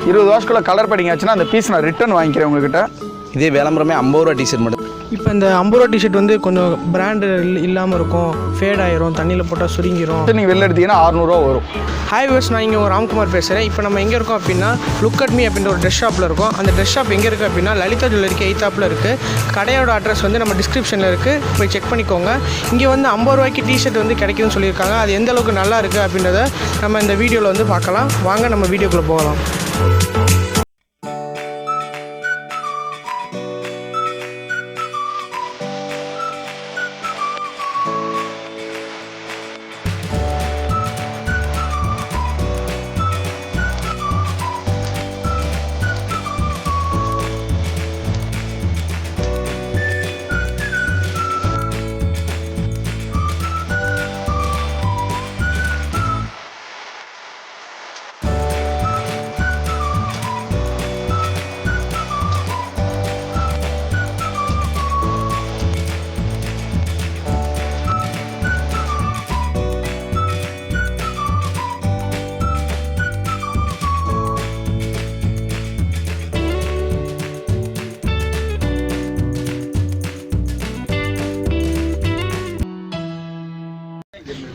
20 வாஷ்குள்ளே colour painting ஆச்சுன்னா அந்த piece நான் ரிட்டர்ன் வாங்கிக்கிறேன் உங்ககிட்ட. இதே விளம்பரமே 50 ரூபா டிஷர்ட் மட்டும். இப்போ இந்த 50 ரூபா டிஷர்ட் வந்து கொஞ்சம் பிராண்டு இல்லாமல் இருக்கும், ஃபேட் ஆயிரும், தண்ணியில் போட்டால் சுருங்கிரும். நீங்கள் வெளில எடுத்தீங்கன்னா 600 ரூபா வரும். ஹாய் வியூவர்ஸ், நான் இங்கே ராம்குமார் பேசுகிறேன். இப்போ நம்ம எங்கே இருக்கோம் அப்படின்னா லுக் அட் மீ அப்படின்ற ஒரு ட்ரெஸ் ஷாப்பில் இருக்கோம். அந்த ட்ரெஸ் ஷாப் எங்கே இருக்குது அப்படின்னா லலிதா ஜுவல்லரிக்கு எய்த்தாப்பில் இருக்குது. கடையோட அட்ரஸ் வந்து நம்ம டிஸ்கிரிப்ஷனில் இருக்குது, போய் செக் பண்ணிக்கோங்க. இங்கே வந்து 50 ரூபாய்க்கு டிஷர்ட் வந்து கிடைக்குதுன்னு சொல்லியிருக்காங்க. அது எந்த அளவுக்கு நல்லா இருக்குது அப்படின்றத நம்ம இந்த வீடியோவில் வந்து பார்க்கலாம். வாங்க நம்ம வீடியோக்குள்ளே போகலாம்.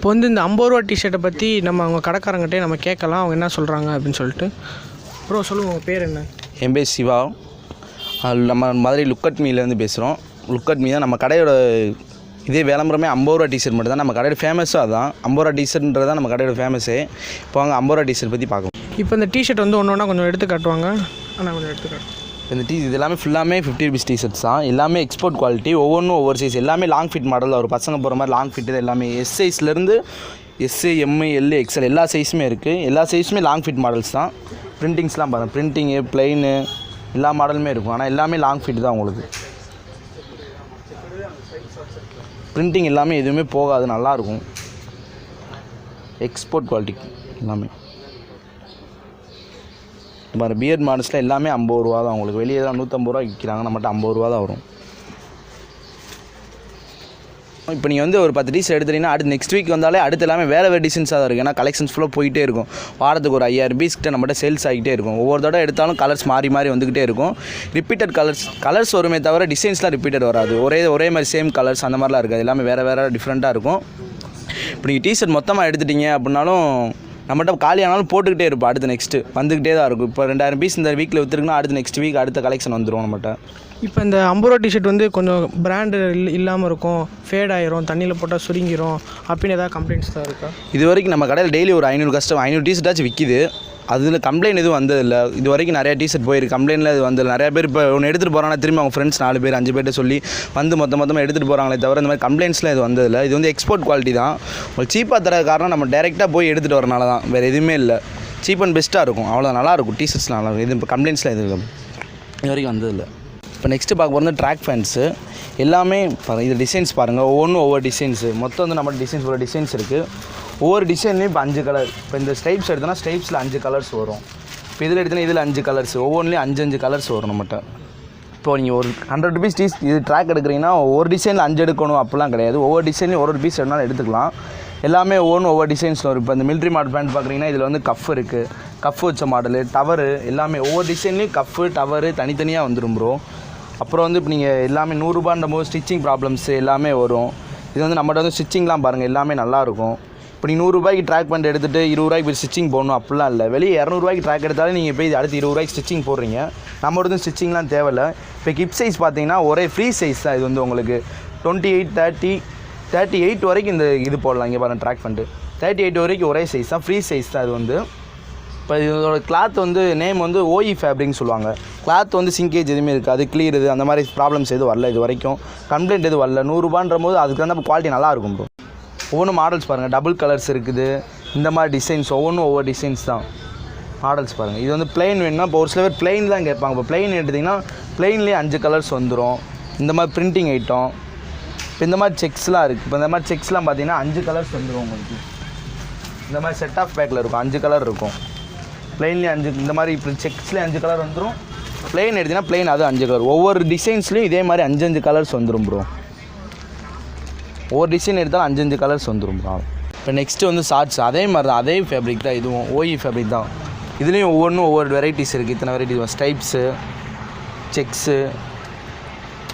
இப்போ வந்து இந்த 50 ரூபா டிஷர்ட்டை பற்றி நம்ம அவங்க கடைக்காரங்கிட்டே நம்ம கேட்கலாம், அவங்க என்ன சொல்கிறாங்க அப்படின்னு சொல்லிட்டு. ப்ரோ சொல்லுங்கள், உங்கள் பேர் என்ன? என் பேர் சிவா. நம்ம மதுரை லுக் அட் மீலேருந்து பேசுகிறோம். லுக் அட் மீ தான் நம்ம கடையோட இதே விளம்பரமே 50 ரூபா டிஷர்ட் மட்டும் தான். நம்ம கடையோட ஃபேமஸும் அதுதான். 50 ரூபா டிஷர்ட்ன்றது தான் நம்ம கடையோட ஃபேமஸே. இப்போ அவங்க 50 ரூபா டிஷர்ட் பற்றி பார்க்கணும். இப்போ இந்த டிஷர்ட் வந்து ஒன்று ஒன்றா கொஞ்சம் எடுத்து காட்டுவாங்க. ஆனால் கொஞ்சம் எடுத்து காட்டுவோம். இந்த இது எல்லாமே ஃபுல்லாமே 50 ருபீஸ் டிஷர்ட்ஸ் தான். எல்லாமே எக்ஸ்போர்ட் குவாலிட்டி, ஒவ்வொன்றும் ஒவ்வொரு சைஸ். எல்லாமே லாங் ஃபிட் மாடல், ஒரு பசங்க போகிற மாதிரி லாங் ஃபிட். இது எல்லாமே எஸ் சைஸ்லேருந்து எஸ்ஸு, எம்மு, எல், எக்ஸ்எல் எல்லா சைஸுமே இருக்குது. எல்லா சைஸுமே லாங் ஃபிட் மாடல்ஸ் தான். பிரிண்டிங்ஸ்லாம் பாருங்கள், பிரிண்டிங்கு, பிளெயினு எல்லா மாடலுமே இருக்கும். ஆனால் எல்லாமே லாங் ஃபிட் தான் உங்களுக்கு. பிரிண்டிங் எல்லாமே எதுவுமே போகாது, நல்லாயிருக்கும். எக்ஸ்போர்ட் குவாலிட்டி எல்லாமே. இப்போ பியர்ட் மாடல்ஸில் எல்லாமே 50 ரூபா தான் உங்களுக்கு. வெளியே தான் 150 ரூபா விற்கிறாங்க, நம்மகிட்ட 50 ரூபா தான் வரும். இப்போ நீங்கள் வந்து ஒரு 10 டிஷர்ட் எடுத்துட்டீங்கன்னா அடுத்து நெக்ஸ்ட் வீக் வந்தாலே அடுத்து எல்லாமே வேறு டிசைன்ஸாக தான் இருக்குது. ஏன்னா கலெக்ஷன்ஸ் ஃபுல்லாக போயிட்டே இருக்கும். வாரத்துக்கு ஒரு 5000 பீஸ்கிட்ட நம்மகிட்ட சேல்ஸ் ஆகிட்டே இருக்கும். ஒவ்வொரு தடவை எடுத்தாலும் கலர்ஸ் மாறி மாறி வந்துக்கிட்டே இருக்கும். ரிப்பீட்டட் கலர்ஸ் வருமே தவிர டிசைன்ஸ்லாம் ரிப்பீட்டட் வராது. ஒரே மாதிரி சேம் கலர்ஸ் அந்த மாதிரிலாம் இருக்காது. எல்லாமே வேறு டிஃப்ரெண்ட்டாக இருக்கும். இப்போ நீங்கள் டிஷர்ட் மொத்தமாக எடுத்துட்டீங்க அப்படின்னாலும் நம்மகிட்ட காலியானாலும் போட்டுக்கிட்டே இருப்போம். அடுத்து நெக்ஸ்ட்டு வந்துக்கிட்டே தான் இருக்கும். இப்போ 2000 பீஸ் இந்த வீக்கில் விற்றுருக்குன்னா அடுத்து நெக்ஸ்ட் வீக் அடுத்த கலெக்ஷன் வந்துடும் நம்மகிட்ட. இப்போ இந்த 50 ரூபா டிஷர்ட் வந்து கொஞ்சம் பிராண்டு இல்லாமல் இருக்கும், ஃபேட் ஆயிரும், தண்ணியில் போட்டால் சுருங்கிரும் அப்படின்னு ஏதாவது கம்ப்ளைண்ட்ஸ் தான் இருக்கா? இது வரைக்கும் நம்ம கடையில் டெய்லி ஒரு 500 டிஷர்ட்டாச்சும் விற்கிது. அதில் கம்ப்ளைண்ட் எதுவும் வந்ததில்லை. இது வரைக்கும் நிறையா டிஷர்ட் போயிருக்கு, கம்ப்ளைண்ட்டில் இது வந்ததில்லை. நிறையா பேர் இப்போ ஒன்று எடுத்துகிட்டு போகிறாங்கன்னா திரும்பி அவங்க ஃப்ரெண்ட்ஸ் 4 பேர் 5 பேர்ட்ட சொல்லி வந்து மொத்தமாக எடுத்துகிட்டு போகிறாங்களே தவிர இந்த மாதிரி கம்ப்ளைண்ட்ஸ்லாம் இது வந்ததில்லை. இது வந்து எக்ஸ்போர்ட் குவாலிட்டி தான். உங்களுக்கு சீப்பாக தர காரணம் நம்ம டேரெக்டாக போய் எடுத்துகிட்டு வரனால தான், வேறு எதுவுமே இல்லை. சீப் அண்ட் பெஸ்ட்டாக இருக்கும், அவ்வளோ நல்லாயிருக்கும். டிஷர்ட்ஸ் நல்லாயிருக்கும். இது இப்போ கம்ப்ளைண்ட்ஸ்லாம் இது வரைக்கும் வந்ததில்லை. இப்போ நெக்ஸ்ட்டு பார்க்க போகிறது ட்ராக் ஃபேன்ஸு. எல்லாமே இது டிசைன்ஸ் பாருங்கள், ஒவ்வொன்றும் ஒவ்வொரு டிசைன்ஸு. மொத்தம் வந்து நம்ம டிசைன்ஸ் ஒரு டிசைன்ஸ் இருக்குது. ஒவ்வொரு டிசைன்லேயும் இப்போ 5 கலர். இப்போ இந்த ஸ்டைப்ஸ் எடுத்தோன்னா ஸ்டைப்ஸில் 5 கலர்ஸ் வரும். இப்போ இதில் எடுத்தோன்னா இதில் 5 கலர்ஸ், ஒவ்வொன்றுலேயும் 5 கலர்ஸ் வரும் நம்மகிட்ட. இப்போ நீங்கள் ஒரு 100 ருபீஸ் இது ட்ராக் எடுக்கிறீங்கன்னா ஒரு டிசைனில் 5 எடுக்கணும் அப்படிலாம் கிடையாது. ஒவ்வொரு டிசைன்லையும் ஒரு பீஸ் எடுத்தாலும் எடுத்துக்கலாம். எல்லாமே ஒவ்வொரு டிசைன்ஸில் வரும். இப்போ இந்த மிலிட்ரி மாடல் பேண்ட் பார்க்குறீங்கன்னா இதில் வந்து கஃப் இருக்குது, கஃப் வச்ச மாடலு, டவரு எல்லாமே ஒவ்வொரு டிசைன்லேயும் கஃப்பு டவரு தனித்தனியாக வந்துடும் ப்ரோ. அப்புறம் வந்து இப்போ நீங்கள் எல்லாமே 100 ரூபான்ற போது ஸ்டிச்சிங் ப்ராப்ளம்ஸு எல்லாமே வரும். இது வந்து நம்மகிட்ட வந்து ஸ்டிச்சிங்லாம் பாருங்கள் எல்லாமே நல்லாயிருக்கும். இப்போ நீங்கள் 100 ரூபாய்க்கு ட்ராக் பண்ணிட்டு எடுத்துகிட்டு 20 ரூபாய்க்கு போய் ஸ்டிச்சிங் போடணும் அப்படிலாம் இல்லை. வெளியே 200 ரூபாய்க்கு ட்ராக் எடுத்தாலும் நீங்கள் போய் அடுத்து 20 ரூபாய்க்கு ஸ்டிச்சிங் போடுறீங்க. நம்மளோட வந்து ஸ்டிச்சிங்லாம் தேவையில்லை. இப்போ கிப் சைஸ் பார்த்தீங்கன்னா ஒரே ஃப்ரீ சைஸ் தான். இது வந்து உங்களுக்கு 28, 38 வரைக்கும் இந்த இது போடலாம். இங்கே பாருங்கள் ட்ராக் பண்ணிட்டு 38 வரைக்கும் ஒரே சைஸ் தான், ஃப்ரீ சைஸ் தான் இது வந்து. இப்போ இதோட கிளாத் வந்து நேம் வந்து ஓஇ ஃபேப்ரிக்னு சொல்லுவாங்க. கிளாத் வந்து சிங்கேஜ் எதுவுமே இருக்காது, கிளியர் இது அந்த மாதிரி ப்ராப்ளம்ஸ் எதுவும் வரல இது வரைக்கும். கம்ப்ளைண்ட் எதுவும் வரல. 100 ரூபான்ற போது அதுக்கு வந்து குவாலிட்டி நல்லாயிருக்கும் ப்ரோ. ஒவ்வொன்றும் மாடல்ஸ் பாருங்கள், டபுள் கலர்ஸ் இருக்குது. இந்த மாதிரி டிசைன்ஸ் ஒவ்வொன்றும் ஒவ்வொரு டிசைன்ஸ் தான். மாடல்ஸ் பாருங்கள். இது வந்து பிளெயின் வேணும்னா இப்போ ஒரு சில பேர் பிளெயின் தான் கேட்பாங்க. இப்போ பிளெயின் எடுத்திங்கன்னா பிளெயின்லேயே 5 கலர்ஸ் வந்துடும். இந்த மாதிரி பிரிண்டிங் ஐட்டம், இப்போ இந்த மாதிரி செக்ஸ்லாம் இருக்குது. இப்போ இந்த மாதிரி செக்ஸ்லாம் பார்த்தீங்கன்னா 5 கலர்ஸ் வந்துடும் உங்களுக்கு. இந்த மாதிரி செட் ஆஃப் பேக்கில் இருக்கும், 5 கலர் இருக்கும். பிளெயின்லேயே 5, இந்த மாதிரி இப்போ செக்ஸ்லேயே 5 கலர் வந்துடும். பிளெயின் எடுத்திங்கன்னா பிளெயின் அது 5 கலர். ஒவ்வொரு டிசைன்ஸ்லேயும் இதே மாதிரி 5 கலர்ஸ் வந்துடும் ப்ரோ. ஒவ்வொரு டிசைன் எடுத்தாலும் 5 கலர்ஸ் வந்துடும் ப்ரோ. இப்போ நெக்ஸ்ட்டு வந்து ஷார்ட்ஸ் அதே மாதிரி தான், அதே ஃபேப்ரிக் தான். இதுவும் ஓஇ ஃபேப்ரிக் தான். இதுலேயும் ஒவ்வொன்றும் ஒவ்வொரு வெரைட்டிஸ் இருக்குது. இத்தனை வெரைட்டிஸ் ஸ்டைப்ஸு, செக்ஸு,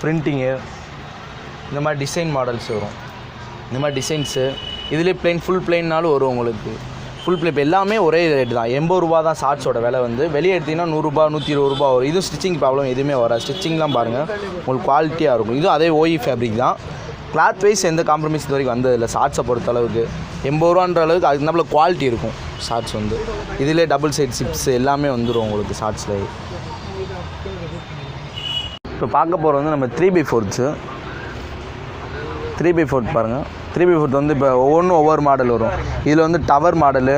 பிரிண்டிங்கு, இந்த மாதிரி டிசைன் மாடல்ஸ் வரும். இந்த மாதிரி டிசைன்ஸு இதுலேயே ஃபுல் பிளெயின்னாலும் வரும் உங்களுக்கு. ஃபுல் பிளே எல்லாமே ஒரே ரேட்டு தான். 80 ரூபா தான் ஷார்ட்ஸோட விலை வந்து. வெளியே எடுத்திங்கன்னா 100 ரூபா 120 ரூபா வரும். இதுவும் ஸ்டிச்சிங் ப்ராப்ளம் எதுவுமே வராது. ஸ்டிச்சிங்லாம் பாருங்கள் உங்களுக்கு குவாலிட்டியாக இருக்கும். இதுவும் அதே ஓஇ ஃபேப்ரிக் தான். கிளாத் வைஸ் எந்த காம்ப்ரமைஸ் இது வரைக்கும் வந்ததில்லை ஷார்ட்ஸை பொறுத்த அளவுக்கு. 80 ரூபான்ற அளவுக்கு அதுக்கு நம்மள குவாலிட்டி இருக்கும் ஷார்ட்ஸ் வந்து. இதிலே டபுள் சைட் சிப்ஸ் எல்லாமே வந்துடும் உங்களுக்கு ஷார்ட்ஸில். இப்போ பார்க்க போகிறது வந்து நம்ம 3x4 3x4 பாருங்கள். 3x4 வந்து இப்போ ஒவ்வொன்றும் ஒவ்வொரு மாடல் வரும். இதில் வந்து டவர் மாடலு,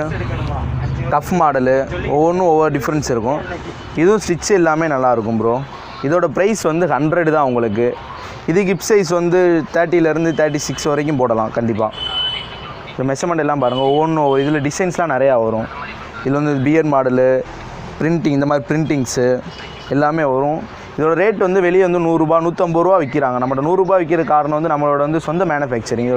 கஃப் மாடலு, ஒவ்வொன்றும் ஒவ்வொரு டிஃப்ரென்ஸ் இருக்கும். இதுவும் ஸ்டிச் எல்லாமே நல்லாயிருக்கும் ப்ரோ. இதோட ப்ரைஸ் வந்து 100 தான் உங்களுக்கு. இது கிப் சைஸ் வந்து 30லேருந்து 36 வரைக்கும் போடலாம் கண்டிப்பாக. இந்த மெஷர்மெண்ட் எல்லாம் பாருங்கள் ஒவ்வொன்றும் இதில் டிசைன்ஸ்லாம் நிறையா வரும். இதில் வந்து பியர் மாடலு, பிரிண்டிங், இந்த மாதிரி பிரிண்டிங்ஸு எல்லாமே வரும். இதோட ரேட் வந்து வெளியே வந்து 100 ரூபா 150 ரூபா விற்கிறாங்க. நம்மகிட்ட 100 ரூபா விற்கிற காரணம் வந்து நம்மளோட வந்து சொந்த மேனுஃபேக்சரிங்,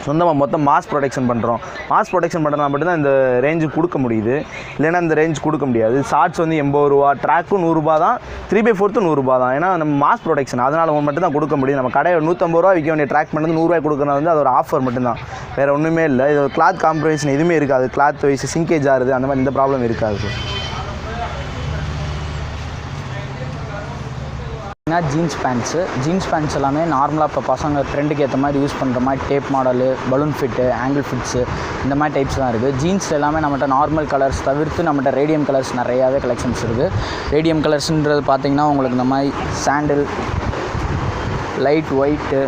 சொந்தமாக மொத்தம் மாஸ் ப்ரொடக்ஷன் பண்ணுறோம். மாஸ் ப்ரொடக்ஷன் பண்ணுறதுனா மட்டும்தான் இந்த ரேஞ்சுக்கு கொடுக்க முடியுது. இல்லைன்னா இந்த ரேஞ்ச் கொடுக்க முடியாது. ஷார்ட்ஸ் வந்து 80 ரூபா, ட்ராக்கும் 100 ரூபா தான், 3x4 100 ரூபா தான். ஏன்னா நம்ம மாஸ் ப்ரொடக்ஷன், அதனால் மட்டும் தான் கொடுக்க முடியும். நம்ம கடையை 150 ரூபா விற்க வேண்டிய ட்ராக் பண்ணது 100 ரூபாய் கொடுக்குறது வந்து அது ஒரு ஆஃபர் மட்டும்தான், வேறு ஒன்றுமே இல்லை. இது கிளாத் காம்ப்ரமைசேஷன் எதுவுமே இருக்காது. கிளாத் வைஸ் சிங்கேஜ் ஆகுது அந்த மாதிரி எந்த ப்ராப்ளம் இருக்காது. ஜீன்ஸ் பேண்ட்ஸ் எல்லாமே நார்மலாக இப்போ பசங்க ட்ரெண்டுக்கு ஏற்ற மாதிரி யூஸ் பண்ணுற மாதிரி tape model, balloon fit, angle fits இந்த மாதிரி டைப்ஸ் தான் இருக்குது. ஜீன்ஸ் எல்லாமே நம்மகிட்ட நார்மல் கலர்ஸ் தவிர்த்து நம்மகிட்ட ரேடியம் கலர்ஸ் நிறையாவே கலெக்ஷன்ஸ் இருக்குது. ரேடியம் கலர்ஸ்ன்றது பார்த்திங்கன்னா உங்களுக்கு இந்த மாதிரி சாண்டில், லைட் ஒயிட்டு,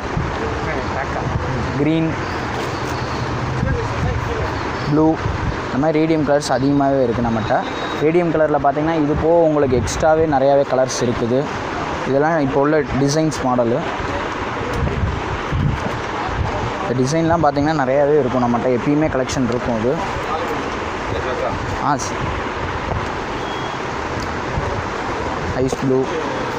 க்ரீன், ப்ளூ, இந்த மாதிரி ரேடியம் கலர்ஸ் அதிகமாகவே இருக்குது நம்மகிட்ட. ரேடியம் கலரில் பார்த்திங்கன்னா இது போக உங்களுக்கு எக்ஸ்ட்ராவே நிறையாவே கலர்ஸ் இருக்குது. இதெல்லாம் இப்போ உள்ள டிசைன்ஸ் மாடலு. இந்த டிசைன்லாம் பார்த்திங்கன்னா நிறையாவே இருக்கும் நம்மகிட்ட. எப்பயுமே கலெக்ஷன் இருக்கும் அது. ஐஸ் ப்ளூ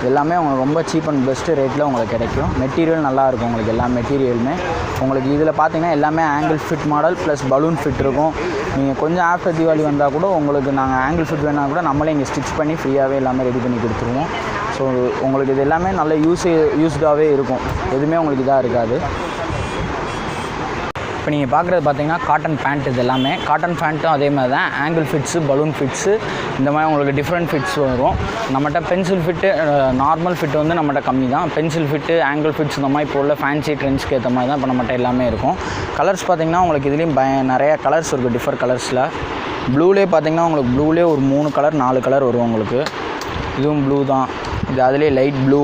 எல்லாமே உங்களுக்கு ரொம்ப சீப் அண்ட் பெஸ்ட்டு ரேட்டில் உங்களுக்கு கிடைக்கும். மெட்டீரியல் நல்லாயிருக்கும் உங்களுக்கு. எல்லா மெட்டீரியலுமே உங்களுக்கு இதில் பார்த்திங்கன்னா எல்லாமே angle fit model plus balloon fit இருக்கும். நீங்கள் கொஞ்சம் ஆஃப்டர் தீபாவளி வந்தால் கூட உங்களுக்கு நாங்கள் ஆங்கிள் ஃபிட் வேணால் கூட நம்மளே இங்கே ஸ்டிச் பண்ணி ஃப்ரீயாகவே எல்லாமே ரெடி பண்ணி கொடுத்துருவோம். ஸோ உங்களுக்கு இது எல்லாமே நல்ல யூஸ்டாகவே இருக்கும். எதுவுமே உங்களுக்கு இதாக இருக்காது. இப்போ நீங்கள் பார்க்குறது பார்த்தீங்கன்னா காட்டன் பேண்ட். இது எல்லாமே காட்டன் பேண்ட்டும் அதே மாதிரி தான். ஆங்கிள் ஃபிட்ஸு, பலூன் ஃபிட்ஸு, இந்த மாதிரி உங்களுக்கு டிஃப்ரெண்ட் ஃபிட்ஸ் வரும். நம்மகிட்ட பென்சில் ஃபிட்டு, நார்மல் ஃபிட் வந்து நம்மகிட்ட கம்மி தான். பென்சில் ஃபிட்டு, ஆங்கிள் ஃபிட்ஸ் இந்த மாதிரி இப்போ உள்ள ஃபேன்சி ட்ரெண்ட்ஸ்க்கு ஏற்ற மாதிரி தான் இப்போ நம்மகிட்ட எல்லாமே இருக்கும். கலர்ஸ் பார்த்திங்கன்னா உங்களுக்கு இதுலேயும் நிறையா கலர்ஸ் இருக்குது. டிஃபர் கலர்ஸில் ப்ளூலேயே பார்த்திங்கன்னா உங்களுக்கு ப்ளூலேயே ஒரு 3 கலர் 4 கலர் வரும் உங்களுக்கு. இதுவும் ப்ளூ தான். இது அதிலே லைட் ப்ளூ,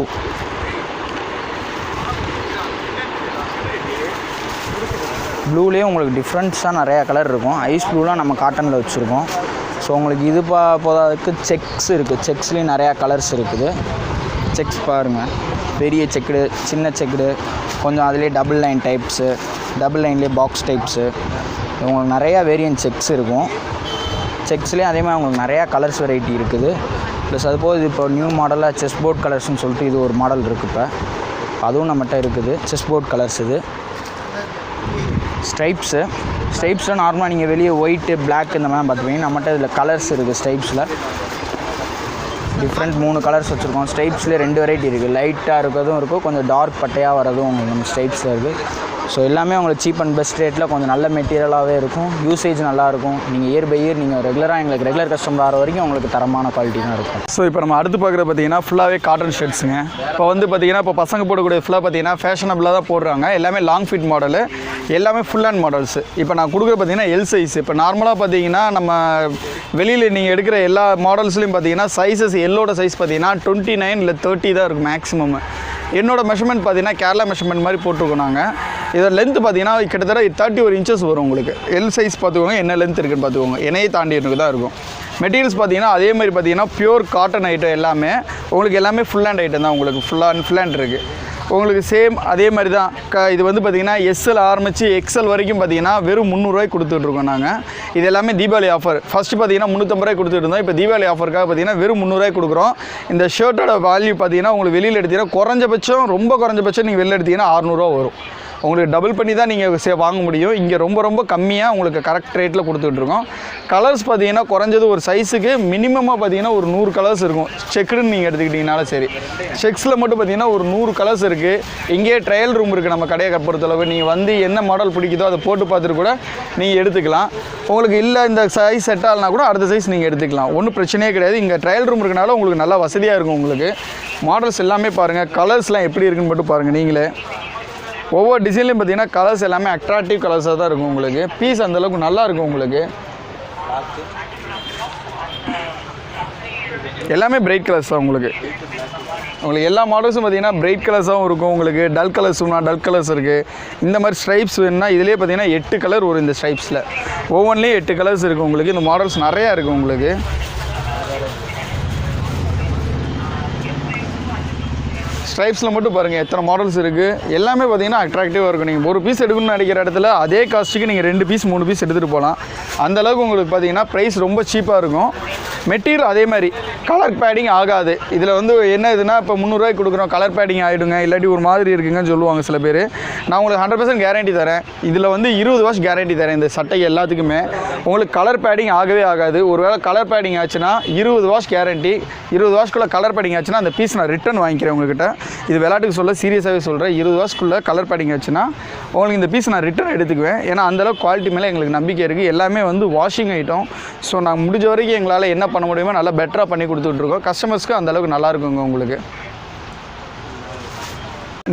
ப்ளூலேயே உங்களுக்கு டிஃப்ரெண்ட்ஸாக நிறையா கலர் இருக்கும். ஐஸ் ப்ளூலாம் நம்ம காட்டனில் வச்சுருக்கோம். ஸோ உங்களுக்கு இது போதாதுக்கு செக்ஸ் இருக்குது. செக்ஸ்லேயும் நிறையா கலர்ஸ் இருக்குது. செக்ஸ் பாருங்கள், பெரிய செக்குடு, சின்ன செக்குடு, கொஞ்சம் அதிலே டபுள் லைன் டைப்ஸு, டபுள் லைன்லேயே பாக்ஸ் டைப்ஸு, உங்களுக்கு நிறையா வேரியன்ட் செக்ஸ் இருக்கும். செக்ஸ்லேயும் அதே மாதிரி உங்களுக்கு நிறையா கலர்ஸ் வெரைட்டி இருக்குது. ப்ளஸ் அது போது இப்போ நியூ மாடலாக செஸ் போர்ட் கலர்ஸ்னு சொல்லிட்டு இது ஒரு மாடல் இருக்குது. இப்போ அதுவும் நம்மகிட்ட இருக்குது. செஸ் போர்ட் கலர்ஸ் இது. ஸ்ட்ரைப்ஸில் நார்மலாக நீங்கள் வெளியே ஒயிட்டு, பிளாக் இந்த மாதிரி பார்த்துப்பீங்க. நம்மகிட்ட இதில் கலர்ஸ் இருக்குது. ஸ்ட்ரைப்ஸில் டிஃப்ரெண்ட் 3 கலர்ஸ் வச்சுருக்கோம். ஸ்ட்ரைப்ஸ்லேயே 2 வெரைட்டி இருக்குது. லைட்டாக இருக்கிறதும் இருக்கும், கொஞ்சம் டார்க் பட்டையாக வரதும் உங்களுக்கு நம்ம ஸ்ட்ரைப்ஸில் இருக்குது. ஸோ எல்லாமே உங்களுக்கு சீப் அண்ட் பெஸ்ட் ரேட்டில் கொஞ்சம் நல்ல மெட்டீரியலாகவே இருக்கும். யூசேஜ் நல்லாயிருக்கும். நீங்கள் இயர் பை இயர் நீங்கள் எங்களுக்கு ரெகுலர் கஸ்டமர் ஆகிற வரைக்கும் உங்களுக்கு தரமான குவாலிட்டி தான் இருக்கும். ஸோ இப்போ நம்ம அடுத்து பார்க்குறது பார்த்தீங்கன்னா ஃபுல்லாகவே காட்டன் ஷர்ட்ஸுங்க. இப்போ வந்து பார்த்தீங்கன்னா இப்போ பசங்க போடக்கூடிய ஃபுல்லாக பார்த்தீங்கன்னா ஃபேஷனபிளாக தான் போடுறாங்க. எல்லாமே லாங் ஃபிட் மாடலு, எல்லாமே ஃபுல் ஹேண்ட் மாடல்ஸ். இப்போ நான் கொடுக்குற பார்த்தீங்கன்னா எல் சைஸ். இப்போ நார்மலாக பார்த்தீங்கன்னா நம்ம வெளியில் நீங்கள் எடுக்கிற எல்லா மாடல்ஸ்லையும் பார்த்தீங்கன்னா சைஸஸ் எல்லோட சைஸ் பார்த்தீங்கன்னா 29 இல்லை 30 தான் இருக்கும் மேக்ஸிமம். என்னோட மெஷர்மெண்ட் பார்த்தீங்கன்னா கேரளா மெஷர்மெண்ட் மாதிரி போட்டிருக்கோம் நாங்கள். இதோட லென்த் பார்த்தீங்கன்னா கிட்டத்தட்ட 31 இன்ச்சஸ் வரும் உங்களுக்கு. எல் சைஸ் பார்த்துக்கோங்க, என்ன லென்த் இருக்குன்னு பார்த்துக்கோங்க. என்னையே தாண்டி எனக்கு தான் இருக்கும். மெட்டீரியல்ஸ் பார்த்தீங்கன்னா அதே மாதிரி பார்த்தீங்கன்னா பியூர் காட்டன் ஐட்டம் எல்லாமே உங்களுக்கு எல்லாமே ஃபுல் ஹேண்ட் ஐட்டம் தான். உங்களுக்கு ஃபுல் ஹேண்ட் இருக்குது உங்களுக்கு. சேம் அதே மாதிரி தான். இது வந்து பார்த்திங்கன்னா எஸ்எல் ஆரம்பித்து எக்ஸ்எல் வரைக்கும் பார்த்திங்கன்னா வெறும் 300 ரூபாய்க்கு கொடுத்துட்ருக்கோம் நாங்கள். இது எல்லாமே தீபாவளி ஆஃபர். ஃபஸ்ட்டு பார்த்திங்கன்னா 350 ரூபாய்க்கு கொடுத்துட்டு இருந்தோம். இப்போ தீபாவளி ஆஃபருக்காக பார்த்திங்கன்னா வெறும் 300 ரூபாய்க்கு கொடுக்குறோம். இந்த ஷர்ட்டோட வேல்யூ பார்த்திங்கன்னா உங்களுக்கு வெளியில் எடுத்திங்கன்னா ரொம்ப குறைஞ்சபட்சம் நீங்கள் வெளியில் எடுத்திங்கன்னா 600 ரூபா வரும். உங்களுக்கு டபுள் பண்ணி தான் நீங்கள் வாங்க முடியும். இங்கே ரொம்ப ரொம்ப கம்மியாக உங்களுக்கு கரெக்ட் ரேட்டில் கொடுத்துட்ருக்கோம். கலர்ஸ் பார்த்தீங்கன்னா குறைஞ்சது ஒரு சைஸுக்கு மினிமமாக பார்த்தீங்கன்னா ஒரு 100 கலர்ஸ் இருக்கும். செக்குன்னு நீங்கள் எடுத்துக்கிட்டிங்கனாலும் சரி. செக்ஸில் மட்டும் பார்த்தீங்கன்னா ஒரு 100 கலர்ஸ் இருக்குது. இங்கேயே ட்ரையல் ரூம் இருக்குது நம்ம கடையை பொறுத்தளவு. நீங்கள் வந்து என்ன மாடல் பிடிக்குதோ அதை போட்டு பார்த்துட்டு கூட நீங்கள் எடுத்துக்கலாம். உங்களுக்கு இல்லை இந்த சைஸ் செட் ஆகலனா கூட அடுத்த சைஸ் நீங்கள் எடுத்துக்கலாம். ஒன்றும் பிரச்சனையே கிடையாது. இங்கே ட்ரையல் ரூம் இருக்கனால உங்களுக்கு நல்லா வசதியாக இருக்கும். உங்களுக்கு மாடல்ஸ் எல்லாமே பாருங்கள், கலர்ஸ்லாம் எப்படி இருக்குன்னு மட்டும் பாருங்கள் நீங்களே. ஒவ்வொரு டிசைன்லையும் பார்த்தீங்கன்னா கலர்ஸ் எல்லாமே அட்ராக்டிவ் கலர்ஸாக தான் இருக்கும். உங்களுக்கு பீஸ் அந்தளவுக்கு நல்லா இருக்கும். உங்களுக்கு எல்லாமே பிரைட் கலர்ஸ் தான். உங்களுக்கு எல்லா மாடல்ஸும் பார்த்தீங்கன்னா பிரைட் கலர்ஸாகவும் இருக்கும். உங்களுக்கு டல் கலர்ஸ்னா டல் கலர்ஸ் இருக்குது. இந்த மாதிரி ஸ்ட்ரைப்ஸ் வேணுன்னா இதிலே பார்த்தீங்கன்னா 8 கலர் வரும். இந்த ஸ்ட்ரைப்ஸில் ஒவ்வொன்றிலையும் 8 கலர்ஸ் இருக்குது. உங்களுக்கு இந்த மாடல்ஸ் நிறையா இருக்குது. உங்களுக்கு ஸ்ட்ரைப்ஸில் மட்டும் பாருங்கள் எத்தனை மாடல்ஸ் இருக்குது. எல்லாமே பார்த்தீங்கன்னா அட்ராக்டிவாக இருக்கும். நீங்கள் ஒரு பீஸ் எடுக்கணும்னு நினைக்கிற இடத்துல அதே காஸ்ட்டுக்கு நீங்கள் 2 பீஸ் 3 பீஸ் எடுத்துகிட்டு போகலாம். அந்தளவுக்கு உங்களுக்கு பார்த்தீங்கன்னா ப்ரைஸ் ரொம்ப சீப்பாக இருக்கும். மெட்டீரியல் அதே மாதிரி கலர் பேடிங் ஆகாது. இதில் வந்து என்ன இதுனா இப்போ 300 ரூபாய்க்கு கொடுக்குறோம், கலர் பேடிங் ஆகிடுங்க, இல்லாட்டி ஒரு மாதிரி இருக்குங்கன்னு சொல்லுவாங்க சில பேர். நான் உங்களுக்கு 100% கேரண்டி தரேன். இதில் வந்து 20 வாஷ் கேரண்டி தரேன். இந்த சட்டை எல்லாத்துக்குமே உங்களுக்கு கலர் பேடிங் ஆகவே ஆகாது. ஒருவேளை கலர் பேடிங் ஆச்சுன்னா 20 வாஷ் கேரண்டி. 20 வாஷ்க்குள்ளே கலர் பேடிங் ஆச்சுன்னா அந்த பீஸ் நான் ரிட்டன் வாங்கிக்கிறேன் உங்கள்கிட்ட. இது விளையாட்டுக்கு சொல்ல சீரியஸாகவே சொல்கிறேன். 20 வாஷ்க்குள்ளே கலர் பேடிங் ஆச்சுன்னா உங்களுக்கு இந்த பீஸ் நான் ரிட்டன் எடுத்துக்குவேன். ஏன்னா அந்தளவுக்கு குவாலிட்டி மேலே எங்களுக்கு நம்பிக்கை இருக்குது. எல்லாமே வந்து வாஷிங் ஐட்டம். ஸோ நான் முடிஞ்ச வரைக்கும் எங்களால் என்ன பண்ண முடியுமோ நல்லா பெட்டராக பண்ணி கொடுத்துட்ருக்கோம். கஸ்டமர்ஸ்க்கு அந்தளவுக்கு நல்லா இருக்குங்க. உங்களுக்கு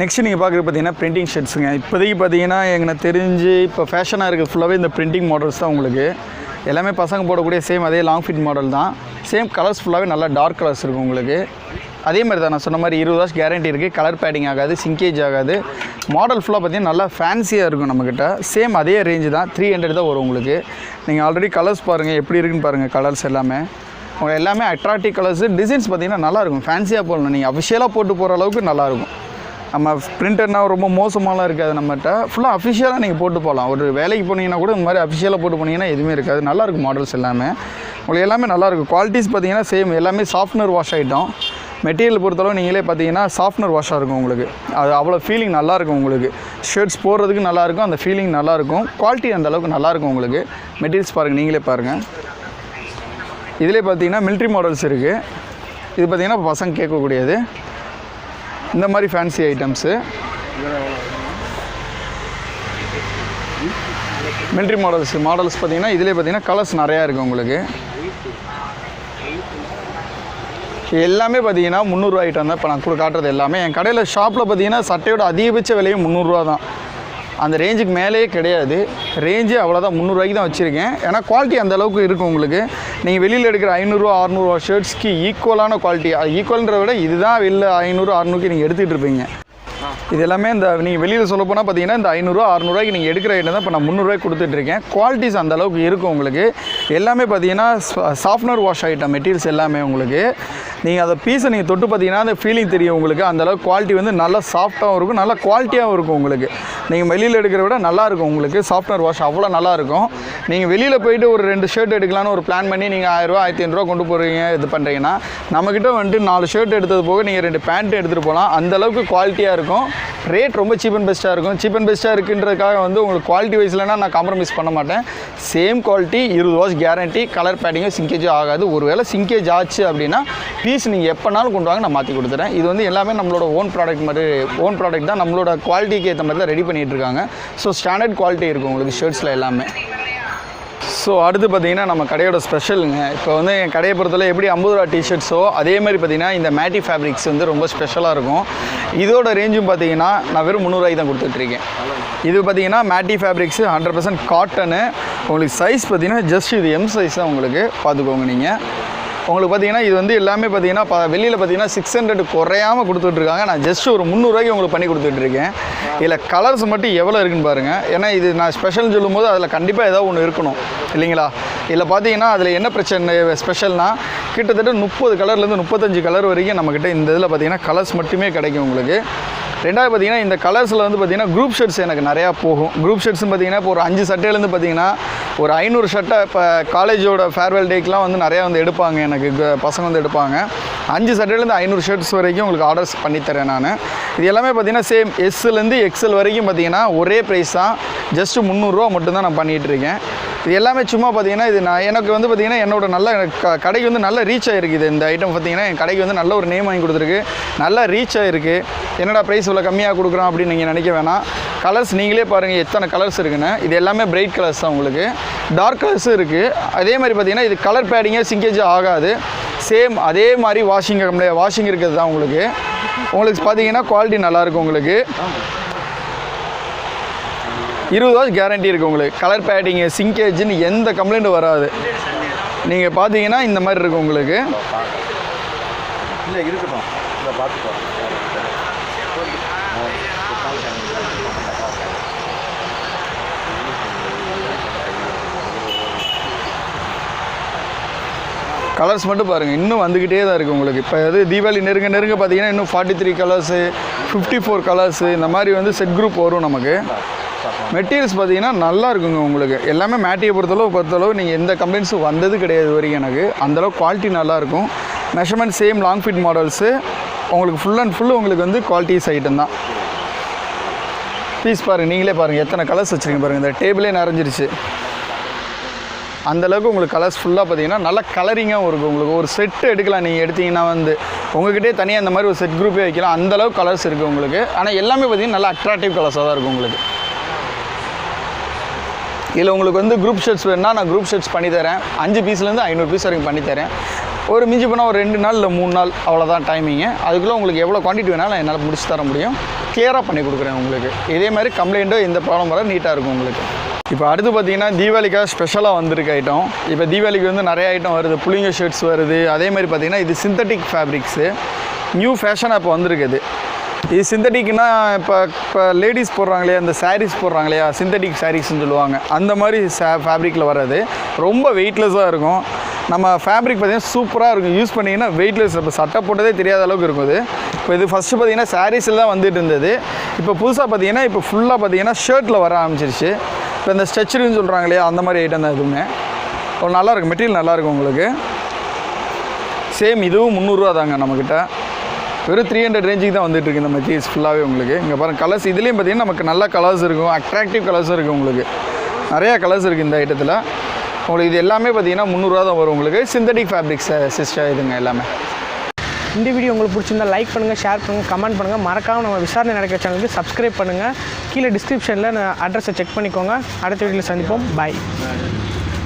நெக்ஸ்ட் நீங்கள் பார்க்குறது பார்த்தீங்கன்னா பிரிண்டிங் ஷர்ட்ஸுங்க. இப்போதைக்கு பார்த்தீங்கன்னா எனக்கு தெரிஞ்சு இப்போ ஃபேஷனாக இருக்குது ஃபுல்லாகவே இந்த பிரிண்டிங் மாடல்ஸ் தான். உங்களுக்கு எல்லாமே பசங்க போடக்கூடிய சேம் அதே லாங் ஃபிட் மாடல் தான். சேம் கலர்ஸ் ஃபுல்லாகவே நல்லா டார்க் கலர்ஸ் இருக்கும். உங்களுக்கு அதே மாதிரி தான் நான் சொன்ன மாதிரி 20 வாஷ் கேரண்டி இருக்குது. கலர் பேடிங் ஆகாது, சிங்கேஜ் ஆகாது. மாடல் ஃபுல்லாக பார்த்தீங்கன்னா நல்லா ஃபேன்சியாக இருக்கும் நம்மக்கிட்ட. சேம் அதே ரேஞ்சு தான், 300 தான் வரும். உங்களுக்கு நீங்கள் ஆல்ரெடி கலர்ஸ் பாருங்கள் எப்படி இருக்குன்னு பாருங்கள். கலர்ஸ் எல்லாமே உங்களுக்கு எல்லாமே அட்ராக்டிவ் கலர்ஸு. டிசைன்ஸ் பார்த்தீங்கன்னா நல்லாயிருக்கும். ஃபேன்சியாக போடணும், நீங்கள் அஃபிஷியலாக போட்டு போகிற அளவுக்கு நல்லாயிருக்கும். நம்ம பிரிண்டர்னா ரொம்ப மோசமாலாம் இருக்காது. நம்மகிட்ட ஃபுல்லாக அஃபிஷியலாக நீங்கள் போட்டு போகலாம். ஒரு வேலைக்கு போனீங்கன்னா கூட இந்த மாதிரி அஃபிஷியலாக போட்டு போனீங்கன்னா எதுவுமே இருக்காது. நல்லாயிருக்கும் மாடல்ஸ் எல்லாமே. உங்களுக்கு எல்லாமே நல்லாயிருக்கும். குவாலிட்டிஸ் பார்த்தீங்கன்னா சேம் எல்லாமே சாஃப்ட்னர் வாஷ் ஐட்டம். மெட்டீரியல் பொறுத்தளவு நீங்களே பார்த்தீங்கன்னா சாஃப்ட்னர் வாஷாக இருக்கும். உங்களுக்கு அது அவ்வளோ ஃபீலிங் நல்லாயிருக்கும். உங்களுக்கு ஷர்ட்ஸ் போடுறதுக்கு நல்லாயிருக்கும். அந்த ஃபீலிங் நல்லாயிருக்கும். குவாலிட்டி அந்தளவுக்கு நல்லாயிருக்கும். உங்களுக்கு மெட்டீரியல்ஸ் பாருங்கள், நீங்களே பாருங்கள். இதிலே பார்த்தீங்கன்னா மிலிட்ரி மாடல்ஸ் இருக்குது. இது பார்த்தீங்கன்னா பசங்க கேட்கக்கூடியது இந்த மாதிரி ஃபேன்சி ஐட்டம்ஸு. மிலிட்ரி மாடல்ஸ் பார்த்தீங்கன்னா இதிலே பார்த்தீங்கன்னா கலர்ஸ் நிறையா இருக்குது. உங்களுக்கு எல்லாமே பார்த்தீங்கன்னா 300 ரூபா ஐட்டம் தான். இப்போ நான் கூட காட்டுறது எல்லாமே என் கடையில் ஷாப்பில் பார்த்தீங்கன்னா சட்டையோட அதிகபட்ச விலையும் 300 ரூபா தான். அந்த ரேஞ்சுக்கு மேலேயே கிடையாது. ரேஞ்சு அவ்வளோதான், 300 ரூபாய்க்கு தான் வச்சுருக்கேன். ஏன்னா குவாலிட்டி அந்தளவுக்கு இருக்கும். உங்களுக்கு நீங்கள் வெளியில் எடுக்கிற 500 ரூபா 600 ரூபா ஷர்ட்ஸ்க்கு ஈக்குவலான குவாலிட்டி. அது ஈக்குவல்ன்றத விட இதுதான் வெளில 500 600க்கு நீங்கள் எடுத்துகிட்டு இருப்பீங்க. இது எல்லாமே இந்த நீங்கள் வெளியில் சொல்ல போனால் பார்த்தீங்கன்னா இந்த 500 ரூபா 600 ரூபாய்க்கு நீங்கள் எடுக்கிற ஐட்டம் தான் இப்போ நான் 300 ரூபாய்க்கு கொடுத்துட்ருக்கேன். குவாலிட்டிஸ் அந்த அளவுக்கு இருக்கும். உங்களுக்கு எல்லாமே பார்த்தீங்கன்னா சாஃப்ட்னர் வாஷ் ஐட்டம் மெட்டீரியல்ஸ் எல்லாமே. உங்களுக்கு நீங்கள் அதை பீஸை நீங்கள் தொட்டு பார்த்தீங்கன்னா அந்த ஃபீலிங் தெரியும். உங்களுக்கு அந்தளவுக்கு குவாலிட்டி வந்து நல்லா சாஃப்ட்டாகவும் இருக்கும், நல்லா குவாலிட்டியாகவும் இருக்கும். உங்களுக்கு நீங்கள் வெளியில் எடுக்கிற விட நல்லாயிருக்கும். உங்களுக்கு சாஃப்ட்னர் வாஷ் அவ்வளோ நல்லாயிருக்கும். நீங்கள் வெளியில் போயிட்டு ஒரு 2 ஷர்ட் எடுக்கலான்னு ஒரு பிளான் பண்ணி நீங்கள் 1000 ரூபா 1500 ரூபா கொண்டு போகிறீங்க இது பண்ணுறீங்கன்னா நம்மக்கிட்ட வந்துட்டு 4 ஷர்ட் எடுத்தது போக நீங்கள் 2 பேண்ட் எடுத்துகிட்டு போகலாம். அந்தளவுக்கு குவாலிட்டியாக இருக்கும். ரேட் ரொம்ப சீப் அண்ட் பெஸ்ட்டாக இருக்கும். சீப் அண்ட் பெஸ்ட்டாக இருக்குன்றதுக்காக வந்து உங்களுக்கு குவாலிட்டி வைஸ்லனா நான் காம்ப்ரமைஸ் பண்ண மாட்டேன். Same quality 20 wash guarantee. Colour பேடிங்கும் சிங்கேஜும் ஆகாது. ஒருவேளை சிங்கேஜ் ஆச்சு அப்படின்னா பீஸ் நீங்கள் எப்போனாலும் கொண்டு வாங்க, நான் மாற்றி கொடுத்துறேன். இது வந்து எல்லாமே நம்மளோட ஓன் ப்ராடக்ட் தான். நம்மளோட குவாலிட்டிக்கு ஏற்ற மாதிரி தான் ரெடி பண்ணிகிட்டு இருக்காங்க. ஸோ ஸ்டாண்டர்ட் குவாலிட்டி இருக்கும் உங்களுக்கு ஷர்ட்ஸில் எல்லாமே. ஸோ அடுத்து பார்த்தீங்கன்னா நம்ம கடையோட ஸ்பெஷலுங்க. இப்போ வந்து என் கடையை பொறுத்தவரை எப்படி 50 ரூபா டிஷர்ட்ஸோ அதே மாதிரி பார்த்தீங்கன்னா இந்த மேட்டி ஃபேப்ரிக்ஸ் வந்து ரொம்ப ஸ்பெஷலாக இருக்கும். இதோட ரேஞ்சும் பார்த்தீங்கன்னா நான் வெறும் 300 ரூபாய்க்கு தான் கொடுத்துட்ருக்கேன். இது பார்த்தீங்கன்னா மேட்டி ஃபேப்ரிக்ஸு 100% காட்டனு. உங்களுக்கு சைஸ் பார்த்தீங்கன்னா ஜஸ்ட் இது எம் சைஸ் தான். உங்களுக்கு பார்த்துக்கோங்க. நீங்கள் உங்களுக்கு பார்த்தீங்கன்னா இது வந்து எல்லாமே பார்த்தீங்கன்னா வெளியில் பார்த்தீங்கன்னா 600 குறையாமல் கொடுத்துட்ருக்காங்க. நான் ஜஸ்ட் ஒரு 300 ரூபாய்க்கு உங்களுக்கு பண்ணி கொடுத்துட்ருக்கேன். இதில் கலர்ஸ் மட்டும் எவ்வளோ இருக்குன்னு பாருங்கள். ஏன்னா இது நான் ஸ்பெஷல்னு சொல்லும்போது அதில் கண்டிப்பாக ஏதாவது ஒன்று இருக்கணும் இல்லைங்களா. இதில் பார்த்தீங்கன்னா அதில் என்ன பிரச்சனை ஸ்பெஷல்னால் கிட்டத்தட்ட 30 கலர்லேருந்து 35 கலர் வரைக்கும் நம்மக்கிட்ட இந்த இதில் பார்த்தீங்கன்னா கலர்ஸ் மட்டுமே கிடைக்கும் உங்களுக்கு. ரெண்டாவது பார்த்தீங்கன்னா இந்த கலர்ஸில் வந்து பார்த்தீங்கன்னா குரூப் ஷர்ட்ஸ் எனக்கு நிறையா போகும். குரூப் ஷர்ட்ஸ்னு பார்த்தீங்கன்னா இப்போ ஒரு 5 சட்டையிலேருந்து பார்த்தீங்கன்னா ஒரு 500 ஷர்ட்டை இப்போ காலேஜோட ஃபேர்வெல் டேக்கெலாம் வந்து நிறையா வந்து எடுப்பாங்க. எனக்கு பசங்க வந்து எடுப்பாங்க. 5 சட்டையிலேருந்து 500 ஷர்ட்ஸ் வரைக்கும் உங்களுக்கு ஆர்டர்ஸ் பண்ணித்தரேன் நான். இது எல்லாமே பார்த்தீங்கன்னா சேம் எஸ்லேருந்து எக்ஸல் வரைக்கும் பார்த்தீங்கன்னா ஒரே ப்ரைஸ் தான், ஜஸ்ட் 300 மட்டும்தான் நான் பண்ணிகிட்ருக்கேன். இது எல்லாமே சும்மா பார்த்தீங்கன்னா இது நான் எனக்கு வந்து பார்த்தீங்கன்னா என்னோட நல்ல கடைக்கு வந்து நல்ல ரீச் ஆகிருக்குது. இந்த ஐட்டம் பார்த்தீங்கன்னா என் கடைக்கு வந்து நல்ல ஒரு நேம் வாங்கி கொடுத்துருக்கு, நல்லா ரீச் ஆகிருக்கு. என்னடா ப்ரைஸ் இவ்வளோ கம்மியாக கொடுக்குறோம் அப்படின்னு நீங்கள் நினைக்க வேணாம். கலர்ஸ் நீங்களே பாருங்கள் எத்தனை கலர்ஸ் இருக்குன்னு. இது எல்லாமே பிரைட் கலர்ஸ் தான், உங்களுக்கு டார்க் கலர்ஸும் இருக்குது. அதே மாதிரி பார்த்தீங்கன்னா இது கலர் பேடிங்கே சிங்கேஜ் ஆகாது. சேம் அதே மாதிரி வாஷிங் இருக்கிறது தான் உங்களுக்கு பார்த்தீங்கன்னா குவாலிட்டி நல்லாயிருக்கும். உங்களுக்கு 20 வாஷ் கேரண்டி இருக்குது. உங்களுக்கு கலர் பேடிங்கு சிங்கேஜ்னு எந்த கம்ப்ளைண்ட்டும் வராது. நீங்கள் பார்த்தீங்கன்னா இந்த மாதிரி இருக்கும் உங்களுக்கு. இல்லை இருக்கட்டும், இல்லை பார்த்துக்கோ. கலர்ஸ் மட்டும் பாருங்கள், இன்னும் வந்துக்கிட்டே தான் இருக்குது உங்களுக்கு. இப்போ அது தீபாவளி நெருங்க பார்த்தீங்கன்னா இன்னும் 43 கலர்ஸு 54 கலர்ஸு இந்த மாதிரி வந்து செட் குரூப் வரும் நமக்கு. மெட்டீரியல்ஸ் பார்த்தீங்கன்னா நல்லா இருக்குங்க உங்களுக்கு. எல்லாமே மேட்டியை பொறுத்தளவு நீங்கள் எந்த கம்ப்ளைண்ட்ஸும் வந்தது கிடையாது வரைக்கும் எனக்கு. அந்தளவு குவாலிட்டி நல்லாயிருக்கும். Measurement same long fit models உங்களுக்கு ஃபுல் அண்ட் ஃபுல்லு உங்களுக்கு வந்து குவாலிட்டிஸ் ஐட்டம் தான். பீஸ் பாருங்கள், நீங்களே பாருங்கள் எத்தனை கலர்ஸ் வச்சுருங்க பாருங்கள். இந்த டேபிளே நிறைஞ்சிருச்சு. அந்தளவுக்கு உங்களுக்கு கலர்ஸ் ஃபுல்லாக பார்த்தீங்கன்னா நல்லா கலரிங்காகவும் இருக்கும். உங்களுக்கு ஒரு செட்டு எடுக்கலாம், நீங்கள் எடுத்திங்கன்னா வந்து உங்கள்கிட்டே தனியாக அந்த மாதிரி ஒரு செட் குரூப்பே வைக்கலாம். அந்தளவுக்கு கலர்ஸ் இருக்குது உங்களுக்கு. ஆனால் எல்லாமே பார்த்தீங்கன்னா நல்லா அட்ராக்டிவ் கலர்ஸாக தான் இருக்கும் உங்களுக்கு. இதில் உங்களுக்கு வந்து குரூப் ஷர்ட்ஸ் வேணுன்னா நான் குரூப் ஷர்ட்ஸ் பண்ணித்தரேன். 5 பீஸ்லேருந்து 500 பீஸ் வரைக்கும் பண்ணித்தரேன். ஒரு மிஞ்சி போனால் ஒரு 2 நாள் இல்லை 3 நாள் அவ்வளோதான் டைமிங்கு. அதுக்குள்ளே உங்களுக்கு எவ்வளோ குவான்டிட்டி வேணாலும் என்னால் முடிச்சு தர முடியும். கிளியராக பண்ணி கொடுக்குறேன் உங்களுக்கு. இதே மாதிரி கம்ப்ளைண்ட்டோ எந்த ப்ராப்ளம் வர நீட்டாக இருக்கும் உங்களுக்கு. இப்போ அடுத்து பார்த்தீங்கன்னா தீபாவளிக்காக ஸ்பெஷலாக வந்திருக்க ஐட்டம். இப்போ தீபாவளிக்கு வந்து நிறைய ஐட்டம் வருது. புளிங்க ஷர்ட்ஸ் வருது. அதே மாதிரி பார்த்தீங்கன்னா இது சிந்தட்டிக் ஃபேப்ரிக்ஸு நியூ ஃபேஷனாக இப்போ வந்திருக்குது. இது சிந்தட்டிக்னா இப்போ லேடிஸ் போடுறாங்களே அந்த சாரீஸ் போடுறாங்களே சிந்தட்டிக் சாரீஸ்ன்னு சொல்லுவாங்க. அந்த மாதிரி ஃபேப்ரிக்கில் வர்றது ரொம்ப வெயிட்லெஸ்ஸாக இருக்கும். நம்ம ஃபேப்ரிக் பார்த்திங்கன்னா சூப்பராக இருக்கும். யூஸ் பண்ணிங்கன்னா வெயிட்லெஸ். இப்போ சட்டை போட்டதே தெரியாத அளவுக்கு இருக்கும் இது. இப்போ இது ஃபஸ்ட்டு பார்த்திங்கன்னா சாரீஸில் தான் வந்துட்டு இருந்தது. இப்போ புதுசாக பார்த்திங்கன்னா இப்போ ஃபுல்லாக பார்த்திங்கன்னா ஷர்ட்டில் வர ஆரம்பிச்சிருச்சு. இப்போ இந்த ஸ்ட்ரெச்சருன்னு சொல்கிறாங்க இல்லையா அந்த மாதிரி ஐட்டம் தான். எதுவுமே ஒரு நல்லாயிருக்கும், மெட்டீரியல் நல்லாயிருக்கும் உங்களுக்கு. சேம் இதுவும் 300 தாங்க நம்மக்கிட்ட. வெறும் 300 ரேஞ்சுக்கு தான் வந்துட்டுருக்கு இந்த மெட்டீரியல்ஸ் ஃபுல்லாகவே உங்களுக்கு. இங்கே பாருங்கள் கலர்ஸ். இதுலேயும் பார்த்தீங்கன்னா நமக்கு நல்ல கலர்ஸ் இருக்கும், அட்ராக்டிவ் கலர்ஸும் இருக்குது உங்களுக்கு. நிறையா கலர்ஸ் இருக்குது இந்த ஐட்டத்தில் உங்களுக்கு. இது எல்லாமே பார்த்தீங்கன்னா 300 தான் வரும் உங்களுக்கு. சிந்தட்டிக் ஃபேப்ரிக்ஸ் சிஸ்டர் இதுங்க எல்லாமே. இந்த வீடியோ உங்களுக்கு பிடிச்சிருந்தா லைக் பண்ணுங்கள், ஷேர் பண்ணுங்கள், கமெண்ட் பண்ணுங்கள். மறக்காமல் நம்ம விசாரணை நடக்கிற சேனலுக்கு சப்ஸ்கிரைப் பண்ணுங்கள். கீழே டிஸ்கிரிப்ஷனில் அட்ரஸை செக் பண்ணிக்கோங்க. அடுத்த வீடியோவில் சந்திப்போம். பாய்.